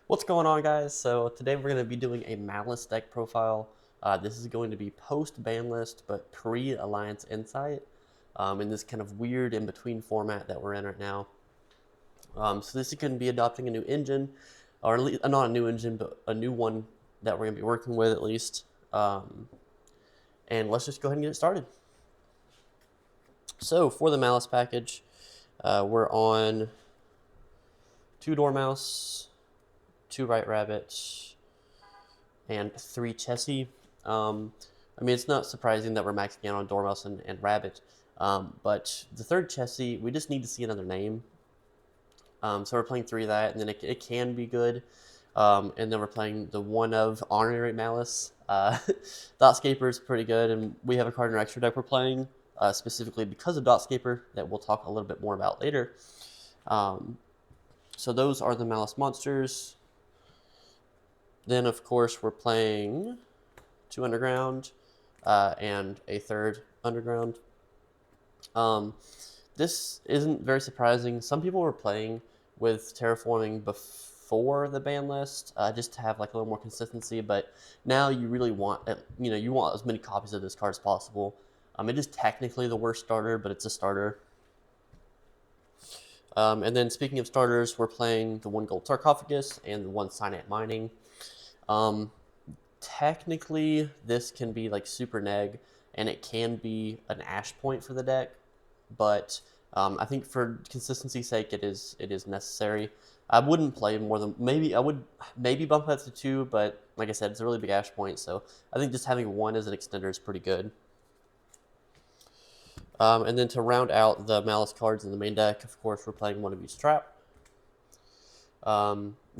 What's going on, guys? So today we're going to be doing a Maliss deck profile. This is going to be post-ban list, but pre-Alliance Insight, in this kind of weird in-between format that we're in right now. So this is going to be adopting a new engine, or at least, not a new engine, but a new one that we're going to be working with at least. And let's just go ahead and get it started. So for the Maliss package, we're on 2 Dormouse, 2 White Rabbits, and 3 Chessie. I mean, it's not surprising that we're maxing out on Dormouse and Rabbit, but the 3rd Chessie, we just need to see another name. So we're playing 3 of that, and then it can be good. And then we're playing the 1 of Honorary Maliss. Dotscaper is pretty good, and we have a card in our extra deck we're playing, specifically because of Dotscaper, that we'll talk a little bit more about later. So those are the Maliss monsters. Then, of course, we're playing 2 Underground and a 3rd Underground. This isn't very surprising. Some people were playing with Terraforming before the ban list, just to have like a little more consistency. But now you really want, you want as many copies of this card as possible. It is technically the worst starter, but it's a starter. And then speaking of starters, we're playing the 1 Gold Sarcophagus and the 1 Cyanite Mining. Technically, this can be like super neg, and it can be an ash point for the deck, but I think for consistency's sake, it is necessary. I wouldn't play more than I would maybe bump that to 2, but like I said, it's a really big ash point, so I think just having 1 as an extender is pretty good. And then to round out the Maliss cards in the main deck, of course, we're playing 1 of each trap.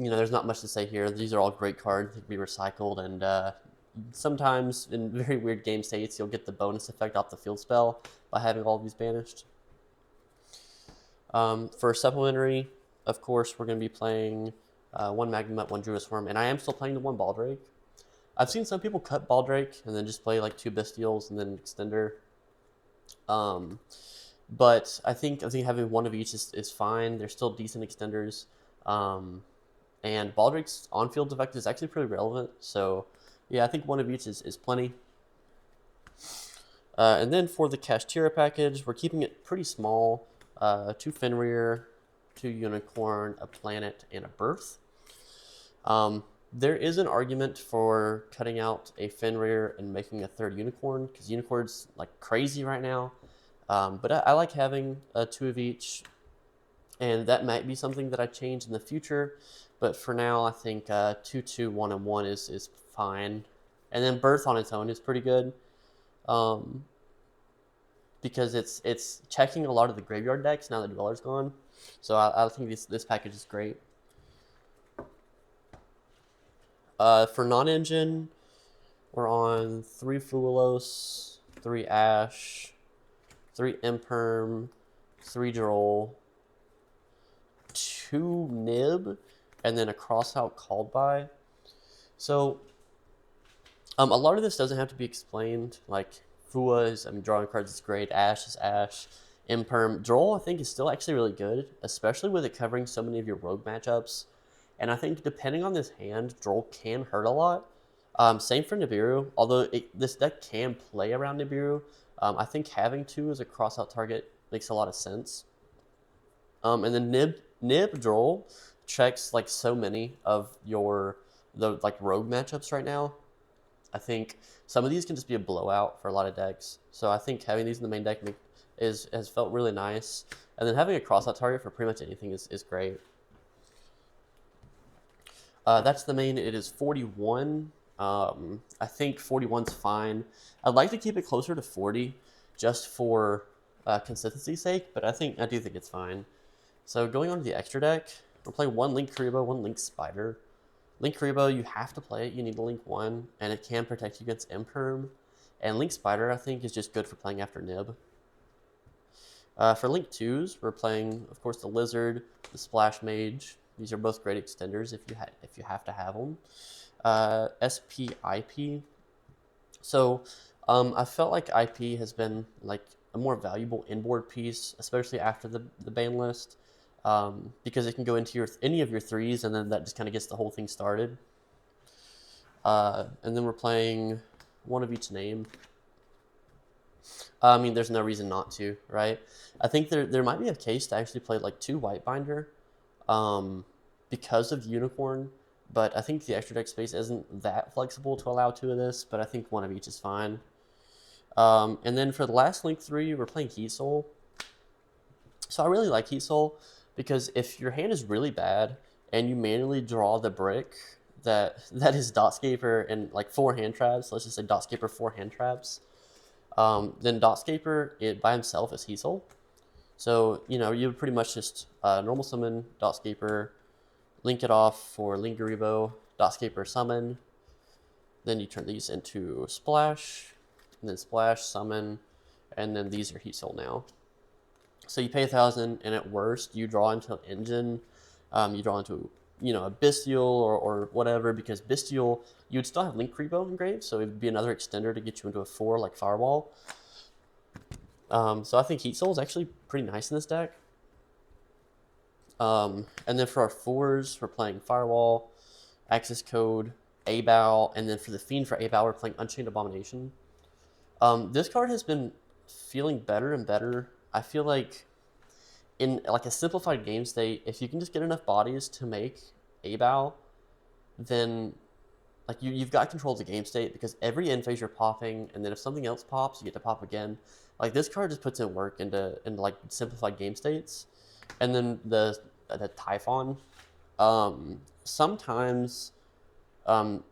There's not much to say here. These are all great cards that can be recycled, and sometimes in very weird game states, you'll get the bonus effect off the field spell by having all of these banished. For supplementary, of course, we're going to be playing 1 Magnemite, 1 Druid Swarm, and I am still playing the 1 Baldrake. I've seen some people cut Baldrake and then just play like 2 Bestials and then Extender. But I think having 1 of each is fine. They're still decent extenders. And Baldrake's on-field effect is actually pretty relevant. So, yeah, I think 1 of each is plenty. And then for the Kashtira package, we're keeping it pretty small. 2 Fenrir, 2 Unicorn, a Planet, and a Birth. There is an argument for cutting out a Fenrir and making a 3rd Unicorn, because Unicorn's like crazy right now. But I like having 2 of each, and that might be something that I change in the future. But for now, I think 2, 2, 1, and 1 is fine. And then Birth on its own is pretty good, because it's checking a lot of the graveyard decks now that Dweller's gone. So I think this package is great. For non-engine, we're on 3 Fuelos, 3 Ash, 3 Imperm, 3 Droll, 2 Nib, and then a Crossout Called By. So, a lot of this doesn't have to be explained. Like, Fua is, drawing cards is great, Ash is Ash, Imperm. Droll, I think, is still actually really good, especially with it covering so many of your rogue matchups. And I think depending on this hand, Droll can hurt a lot. Same for Nibiru, although this deck can play around Nibiru. I think having 2 as a crossout target makes a lot of sense. And then Nib Droll checks like so many of the rogue matchups right now. I think some of these can just be a blowout for a lot of decks. So I think having these in the main deck has felt really nice. And then having a crossout target for pretty much anything is great. That's the main. It is 41. I think 41's fine. I'd like to keep it closer to 40 just for consistency's sake, but I do think it's fine. So going on to the extra deck, we're playing 1 Link Karibo, 1 Link Spider. Link Karibo, you have to play it. You need to Link 1, and it can protect you against Imperm. And Link Spider, I think, is just good for playing after Nib. For Link 2s, we're playing, of course, the Lizard, the Splash Mage. These are both great extenders if you have to have them. SPIP. So I felt like IP has been like a more valuable inboard piece, especially after the ban list. because it can go into any of your 3s, and then that just kind of gets the whole thing started. And then we're playing one of each name. I mean, there's no reason not to, right? I think there might be a case to actually play like 2 white binder, because of unicorn, but I think the extra deck space isn't that flexible to allow 2 of this, but I think 1 of each is fine. And then for the last Link 3, we're playing Heat Soul. So I really like Heat Soul because if your hand is really bad and you manually draw the brick that is Dotscaper and like 4 hand traps, let's just say Dotscaper 4 hand traps, then Dotscaper it by himself is Heat Soul. So, you know, you would pretty much just normal summon Dotscaper, link it off for Lingaribo, Dotscaper summon, then you turn these into Splash, and then Splash, summon, and then these are Heat Soul now. So you pay 1,000, and at worst, you draw into an engine, you draw into, you know, a Bestial or whatever, because Bestial, you would still have Lingaribo engraved, so it would be another extender to get you into a 4 like Fireball. So I think Heat Soul is actually pretty nice in this deck. And then for our 4s, we're playing Firewall, Access Code, A-Bow, and then for the Fiend for A-Bow, we're playing Unchained Abomination. This card has been feeling better and better. I feel like in like a simplified game state, if you can just get enough bodies to make A-Bow, then like you've got control of the game state, because every end phase you're popping, and then if something else pops, you get to pop again. Like this card just puts in work into like simplified game states. And then the Typhon, sometimes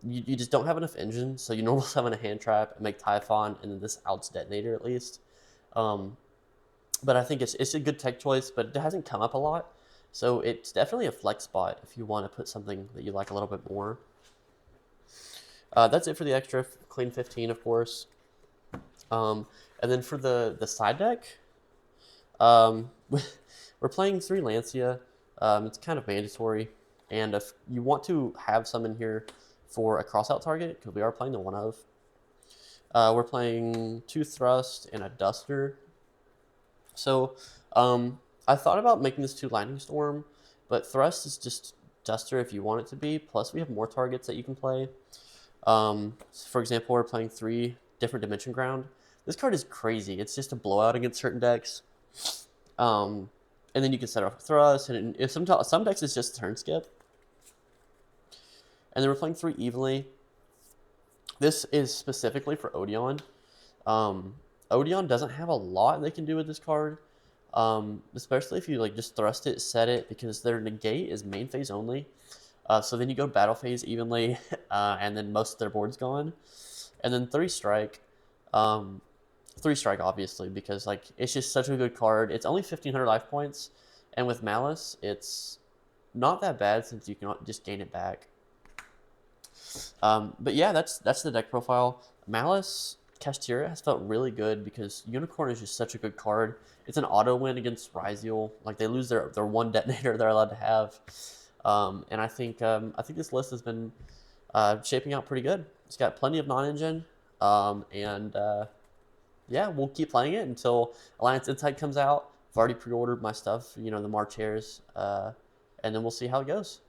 you just don't have enough engine, so you normal summon a hand trap and make Typhon, and then this outs detonator at least. But I think it's a good tech choice, but it hasn't come up a lot, so it's definitely a flex spot if you want to put something that you like a little bit more. That's it for the extra clean 15, of course. And then for the side deck, we're playing 3 Lancia. It's kind of mandatory, and if you want to have some in here for a crossout target, because we are playing the 1 of, we're playing 2 Thrust and a Duster. So I thought about making this 2 Lightning Storm, but Thrust is just Duster if you want it to be, plus we have more targets that you can play. For example, we're playing 3 different Dimension Ground. This card is crazy. It's just a blowout against certain decks. And then you can set off Thrust, and if some decks it's just turn skip. And then we're playing 3 Evenly. This is specifically for Odeon. Odeon doesn't have a lot they can do with this card, especially if you like just thrust it, set it, because their negate is main phase only. So then you go battle phase Evenly, and then most of their board's gone. And then 3 Strike. 3 Strike, obviously, because like it's just such a good card. It's only 1,500 life points, and with Maliss, it's not that bad since you can just gain it back. But yeah, that's the deck profile. Maliss Kashtira has felt really good because Unicorn is just such a good card. It's an auto win against Ryziel. Like they lose their 1 detonator they're allowed to have, and I think this list has been shaping out pretty good. It's got plenty of non-engine, and yeah, we'll keep playing it until Alliance Insight comes out. I've already pre-ordered my stuff, you know, the March hairs, and then we'll see how it goes.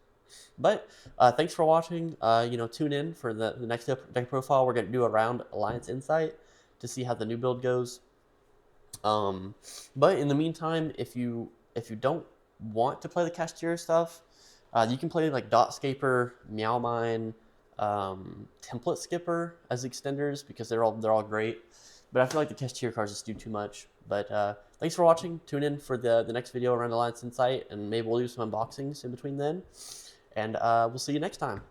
But thanks for watching. You know, tune in for the next deck profile. We're going to do around Alliance Insight to see how the new build goes. But in the meantime, if you don't want to play the Kashtira stuff, you can play like Dotscaper, Meow Mine, Template Skipper as extenders, because they're all great. But I feel like the Kashtira cards just do too much. But thanks for watching. Tune in for the next video around Alliance Insight, and maybe we'll do some unboxings in between then. And we'll see you next time.